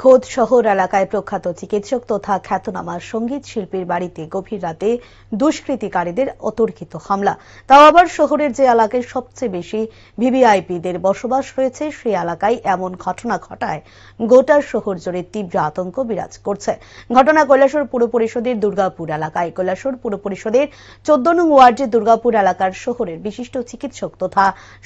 খোদ শহর এলাকায় প্রখ্যাত চিকিৎসক তথা খ্যাতনামা সঙ্গীত শিল্পীর বাড়িতে গভীর রাতে দুষ্কৃতিকারীদের অতর্কিত হামলা। তাও আবার শহরের যে এলাকায় সবচেয়ে বেশি ভিভিআইপিদের বসবাস রয়েছে সেই এলাকায় এমন ঘটনা ঘটায় গোটা শহর জুড়ে তীব্র আতঙ্ক বিরাজ করছে। ঘটনা কৈলাসহর পুর পরিষদের দুর্গাপুর এলাকায়। কৈলাসহর পুর পরিষদের 14 নং ওয়ার্ডের দুর্গাপুর এলাকার শহরের বিশিষ্ট চিকিৎসক তথা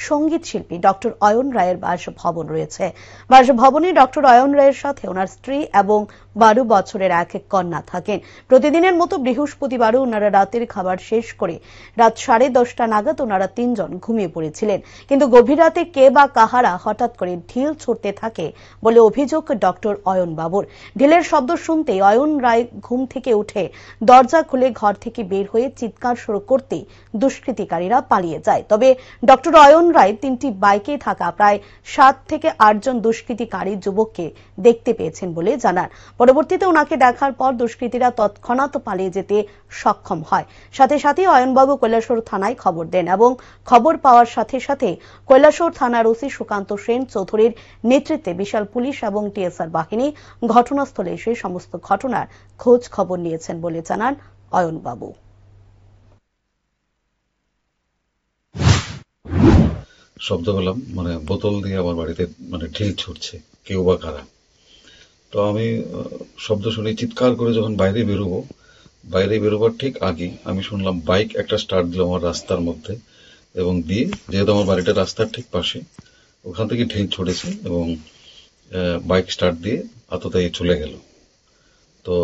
সঙ্গীত শিল্পী ডক্টর অয়ন রায়ের বাসভবন রয়েছে। বাসভবনে ডক্টর অয়ন রায়ের সাথে ওনার স্ত্রী এবং 12 বছরের এক কন্যা থাকেন। প্রতিদিনের মতো বৃহস্পতিবারও ওনারা রাতের খাবার শেষ করে রাত 10:30 নাগাদ ওনারা 3 জন ঘুমিয়ে পড়েছিলেন। কিন্তু গভীর রাতে কে বা কাহারা হঠাৎ করে ঢিল ছুড়তে থাকে বলে অভিযোগ ডক্টর অয়ন বাবুর। ঢিলের শব্দ শুনতেই অয়ন রায় ঘুম থেকে উঠে দরজা খুলে ঘর থেকে বের হয়ে চিৎকার শুরু করতে দুষ্কৃতিকারীরা পালিয়ে যায়। তবে ডক্টর অয়ন রায় 3টি বাইকে থাকা প্রায় 7 থেকে 8 জন দুষ্কৃতিকারী যুবককে দেখতে পেয়েছেন বলে জানান। পরবর্তীতে ওনাকে দেখার পর দুষ্কৃতীরা তৎক্ষণাৎ পালিয়ে যেতে সক্ষম হয়। সাথে সাথে অয়নবাবু কৈলাসহর থানায় খবর দেন এবং খবর পাওয়ার সাথে সাথে কৈলাসহর থানার ওসি সুকান্ত সেন চৌধুরীর নেতৃত্বে বিশাল পুলিশ এবং টিএসআর বাহিনী ঘটনাস্থলে এসে সমস্ত ঘটনার খোঁজ খবর নিয়েছেন বলে জানান অয়নবাবু। শব্দ পেলাম, বোতল দিয়ে আমার বাড়িতে ঢিল ছুটছে, কেউ বা কারা। তো আমি শব্দ শুনে চিৎকার করে যখন বাইরে বেরোবার ঠিক আগে আমি শুনলাম বাইক একটা স্টার্ট দিল আমার রাস্তার মধ্যে, এবং দিয়ে যেহেতু আমার বাড়িটা রাস্তার ঠিক পাশে, ওখান থেকে ঢিল ছুটেছে এবং বাইক স্টার্ট দিয়ে আততায়ী চলে গেল। তো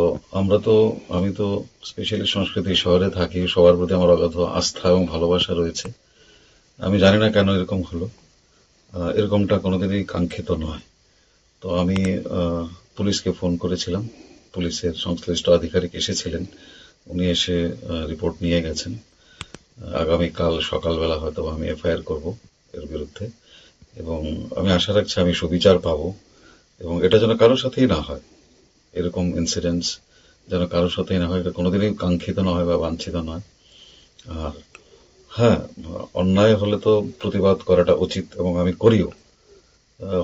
আমি তো স্পেশালি সংস্কৃতি শহরে থাকি, সবার প্রতি আমার অগাধ আস্থা এবং ভালোবাসা রয়েছে। আমি জানি না কেন এরকম হলো, এরকমটা কোনোদিনই কাঙ্ক্ষিত নয়। তো আমি পুলিশকে ফোন করেছিলাম, পুলিশের সংশ্লিষ্ট আধিকারিক এসেছিলেন, উনি এসে রিপোর্ট নিয়ে গেছেন। আগামীকাল সকালবেলা হয়তো আমি এফআইআর করব এর বিরুদ্ধে, এবং আমি আশা রাখছি আমি সুবিচার পাবো, এবং এটা যেন কারোর সাথেই না হয়, এরকম ইনসিডেন্টস যেন কারোর সাথেই না হয়, এটা কোনোদিনই কাঙ্ক্ষিত নয় বা বাঞ্ছিত নয়। আর হ্যাঁ, অন্যায় হলে তো প্রতিবাদ করাটা উচিত, এবং আমি করিও।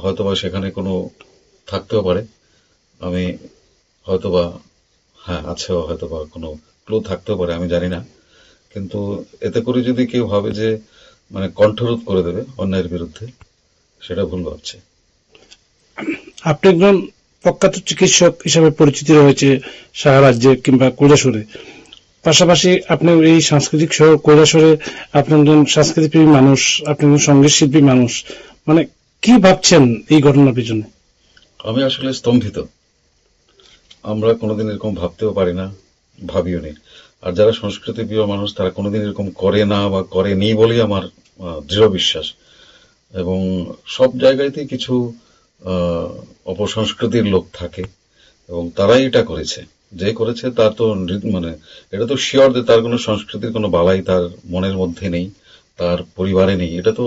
হয়তোবা সেখানে কোনো থাকতেও পারে, আমি হয়তোবা আছেও, হয়তোবা কোনো ক্লু থাকতেও পারে, আমি জানি না। কিন্তু এতে করে যদি কেউ ভাবে যে কণ্ঠরোধ করে দেবে অন্যায়ের বিরুদ্ধে, সেটা ভুল ভাবছে। আপনি একজন প্রখ্যাত চিকিৎসক হিসাবে পরিচিতি রয়েছে সারা রাজ্যে কিংবা কৈলাসহরে, পাশাপাশি আপনি এই সাংস্কৃতিক শহর কৈলাসহরে আপনি একজন সাংস্কৃতিক প্রেমী মানুষ, আপনি একজন সঙ্গীত শিল্পী মানুষ, কি ভাবছেন এই ঘটনার পিছনে? আমি আসলে স্তম্ভিত। আমরা কোনোদিন এরকম ভাবতেও পারি না, ভাবিও নি। আর যারা সংস্কৃতি প্রিয় মানুষ তারা কোনোদিন এরকম করে না বা করেনি বলেই আমার দৃঢ় বিশ্বাস। এবং সব জায়গাতেই কিছু অপসংস্কৃতির লোক থাকে, এবং তারাই এটা করেছে। যে করেছে তার তো এটা তো শিওর যে তার কোনো সংস্কৃতির কোনো বালাই তার মনের মধ্যে নেই, তার পরিবারে নেই। এটা তো